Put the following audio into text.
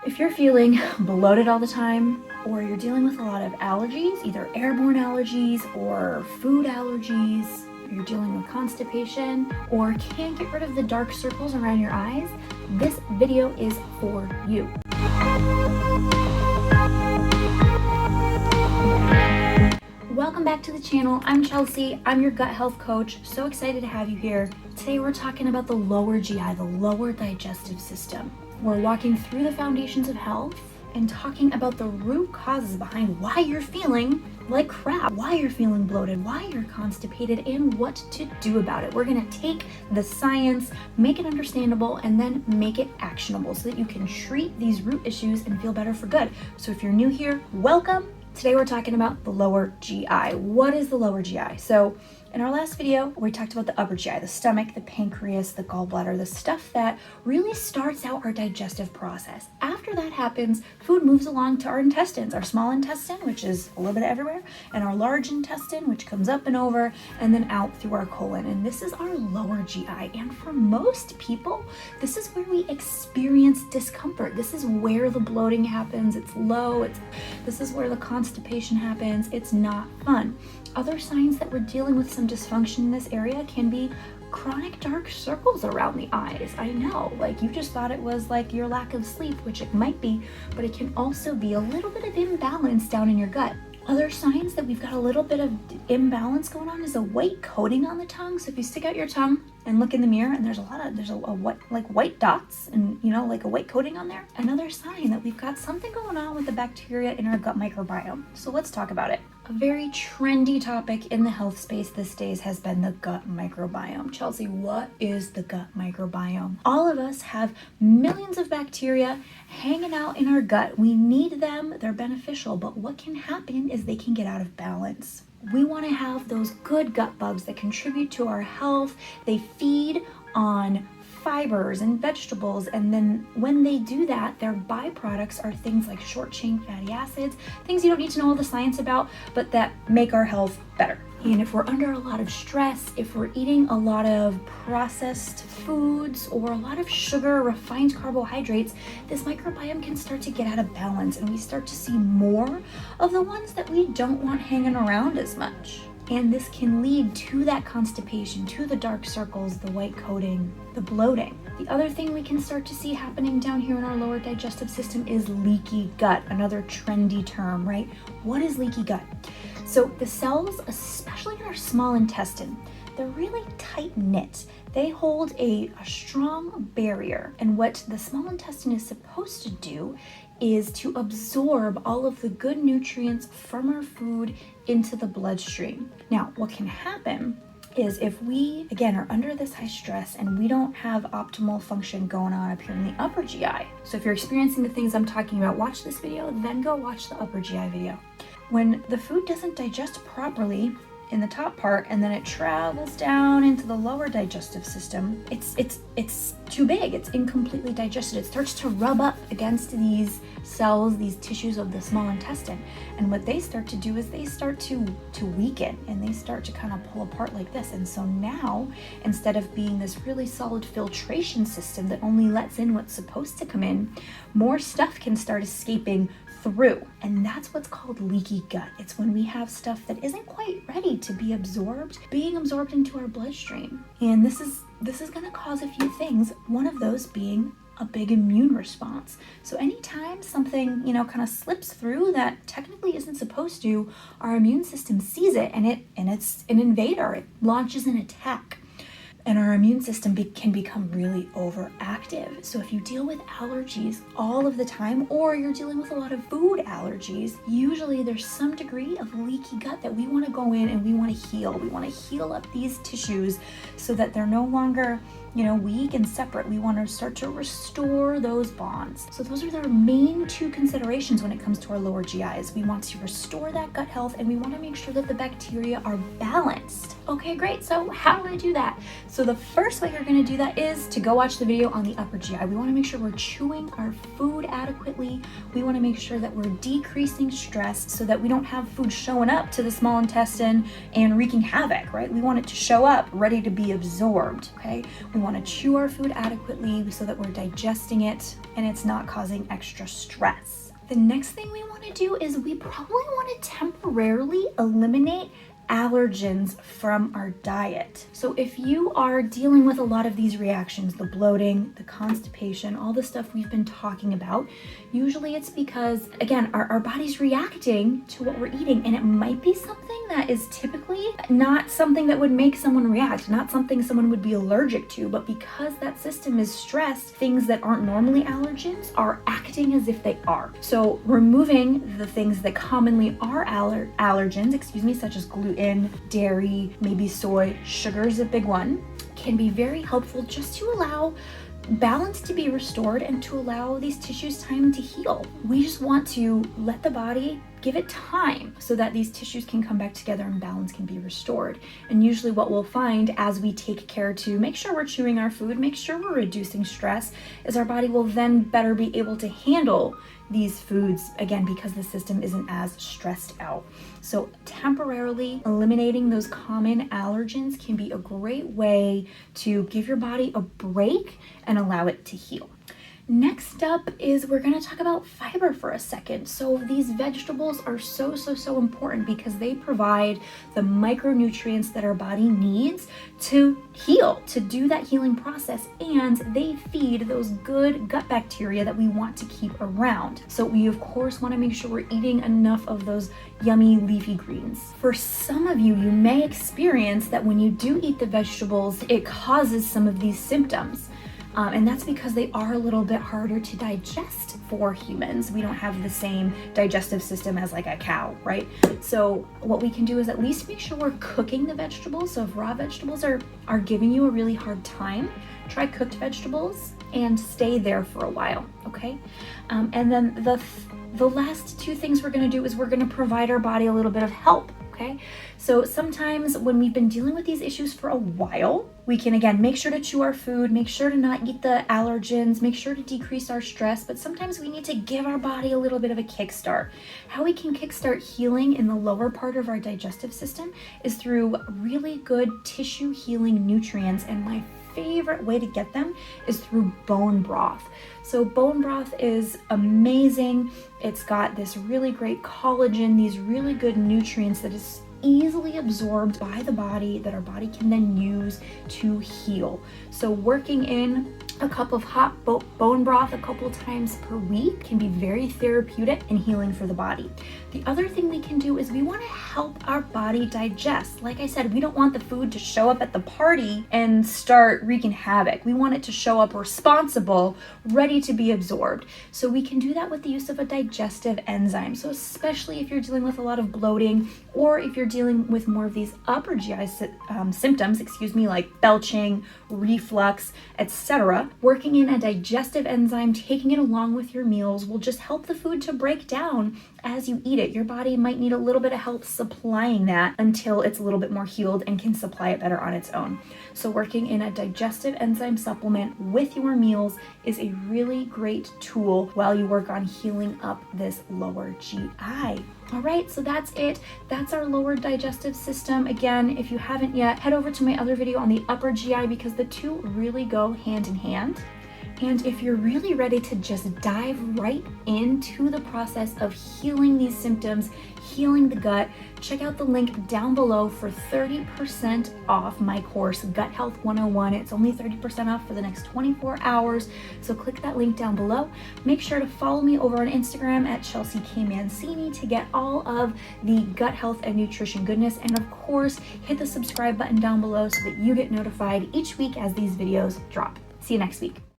If you're feeling bloated all the time, or you're dealing with a lot of allergies, either airborne allergies or food allergies, or you're dealing with constipation, or can't get rid of the dark circles around your eyes, this video is for you. Welcome back to the channel. I'm Chelsea. I'm your gut health coach. So excited to have you here. Today we're talking about the lower GI, the lower digestive system. We're walking through the foundations of health and talking about the root causes behind why you're feeling like crap, why you're feeling bloated, why you're constipated, and what to do about it. We're gonna take the science, make it understandable, and then make it actionable so that you can treat these root issues and feel better for good. So if you're new here, welcome. Today we're talking about the lower GI. What is the lower GI? So in our last video, we talked about the upper GI, the stomach, the pancreas, the gallbladder, the stuff that really starts out our digestive process. After that happens, food moves along to our intestines, our small intestine, which is a little bit everywhere, and our large intestine, which comes up and over, and then out through our colon. And this is our lower GI. And for most people, this is where we experience discomfort. This is where the bloating happens. It's low. This is where the constipation happens. It's not fun. Other signs that we're dealing with some dysfunction in this area can be chronic dark circles around the eyes. I know, like you just thought it was like your lack of sleep, which it might be, but it can also be a little bit of imbalance down in your gut. Other signs that we've got a little bit of imbalance going on is a white coating on the tongue. So if you stick out your tongue and look in the mirror and there's a white, like white dots and like a white coating on there, another sign that we've got something going on with the bacteria in our gut microbiome. So let's talk about it. A very trendy topic in the health space these days has been the gut microbiome. Chelsea, what is the gut microbiome? All of us have millions of bacteria hanging out in our gut. We need them, they're beneficial, but what can happen is they can get out of balance. We want to have those good gut bugs that contribute to our health. They feed on fibers and vegetables, and then when they do that, their byproducts are things like short chain fatty acids, things you don't need to know all the science about, but that make our health better. And if we're under a lot of stress, if we're eating a lot of processed foods or a lot of sugar, refined carbohydrates, this microbiome can start to get out of balance, and we start to see more of the ones that we don't want hanging around as much. And this can lead to that constipation, to the dark circles, the white coating, the bloating. The other thing we can start to see happening down here in our lower digestive system is leaky gut, another trendy term, right? What is leaky gut? So the cells, especially in our small intestine, they're really tight knit. They hold a strong barrier. And what the small intestine is supposed to do is to absorb all of the good nutrients from our food into the bloodstream. Now, what can happen is if we, again, are under this high stress and we don't have optimal function going on up here in the upper GI. So if you're experiencing the things I'm talking about, watch this video, then go watch the upper GI video. When the food doesn't digest properly in the top part and then it travels down into the lower digestive system, it's too big, it's incompletely digested. It starts to rub up against these cells, these tissues of the small intestine, and what they start to do is they start to weaken and they start to kind of pull apart like this. And so now, instead of being this really solid filtration system that only lets in what's supposed to come in, more stuff can start escaping through. And that's what's called leaky gut. It's when we have stuff that isn't quite ready to be absorbed, being absorbed into our bloodstream. And this is going to cause a few things, one of those being a big immune response. So anytime something, kind of slips through that technically isn't supposed to, our immune system sees it and it's an invader. It launches an attack. And our immune system can become really overactive. So if you deal with allergies all of the time, or you're dealing with a lot of food allergies, usually there's some degree of leaky gut that we want to go in and we want to heal. We want to heal up these tissues so that they're no longer weak and separate. We want to start to restore those bonds. So those are their main two considerations when it comes to our lower GIs. We want to restore that gut health and we want to make sure that the bacteria are balanced. Okay, great. So how do I do that? So the first way you're going to do that is to go watch the video on the upper GI. We want to make sure we're chewing our food adequately. We want to make sure that we're decreasing stress so that we don't have food showing up to the small intestine and wreaking havoc, right? We want it to show up ready to be absorbed, okay? We want to chew our food adequately so that we're digesting it and it's not causing extra stress. The next thing we want to do is we probably want to temporarily eliminate allergens from our diet. So if you are dealing with a lot of these reactions, the bloating, the constipation, all the stuff we've been talking about, usually it's because, again, our body's reacting to what we're eating, and it might be something that is typically not something that would make someone react, not something someone would be allergic to, but because that system is stressed, things that aren't normally allergens are acting as if they are. So removing the things that commonly are allergens, such as gluten, dairy, maybe soy, sugar is a big one, can be very helpful just to allow balance to be restored and to allow these tissues time to heal. We just want to let the body give it time so that these tissues can come back together and balance can be restored. And usually what we'll find as we take care to make sure we're chewing our food, make sure we're reducing stress, is our body will then better be able to handle these foods, again, because the system isn't as stressed out. So temporarily eliminating those common allergens can be a great way to give your body a break and allow it to heal. Next up is we're going to talk about fiber for a second. So these vegetables are so important because they provide the micronutrients that our body needs to heal, to do that healing process, and they feed those good gut bacteria that we want to keep around. So we of course want to make sure we're eating enough of those yummy leafy greens. For some of you, you may experience that when you do eat the vegetables, it causes some of these symptoms. And that's because they are a little bit harder to digest for humans. We don't have the same digestive system as like a cow, right? So what we can do is at least make sure we're cooking the vegetables. So if raw vegetables are giving you a really hard time, try cooked vegetables and stay there for a while, okay? And then the last two things we're gonna do is we're gonna provide our body a little bit of help. Okay, so sometimes when we've been dealing with these issues for a while, we can again make sure to chew our food, make sure to not eat the allergens, make sure to decrease our stress, but sometimes we need to give our body a little bit of a kickstart. How we can kickstart healing in the lower part of our digestive system is through really good tissue healing nutrients, and my favorite way to get them is through bone broth. So bone broth is amazing. It's got this really great collagen, these really good nutrients that is easily absorbed by the body that our body can then use to heal. So working in a cup of hot bone broth a couple times per week can be very therapeutic and healing for the body. The other thing we can do is we want to help our body digest. Like I said, we don't want the food to show up at the party and start wreaking havoc. We want it to show up responsible, ready to be absorbed. So we can do that with the use of a digestive enzyme. So especially if you're dealing with a lot of bloating, or if you're dealing with more of these upper GI symptoms, like belching, reflux, etc., working in a digestive enzyme, taking it along with your meals will just help the food to break down as you eat it. Your body might need a little bit of help supplying that until it's a little bit more healed and can supply it better on its own. So working in a digestive enzyme supplement with your meals is a really great tool while you work on healing up this lower GI. All right, so that's it. That's our lower digestive system. Again, if you haven't yet, head over to my other video on the upper GI because the two really go hand in hand. And if you're really ready to just dive right into the process of healing these symptoms, healing the gut, check out the link down below for 30% off my course, Gut Health 101. It's only 30% off for the next 24 hours. So click that link down below. Make sure to follow me over on Instagram at Chelsea K. Mancini to get all of the gut health and nutrition goodness. And of course, hit the subscribe button down below so that you get notified each week as these videos drop. See you next week.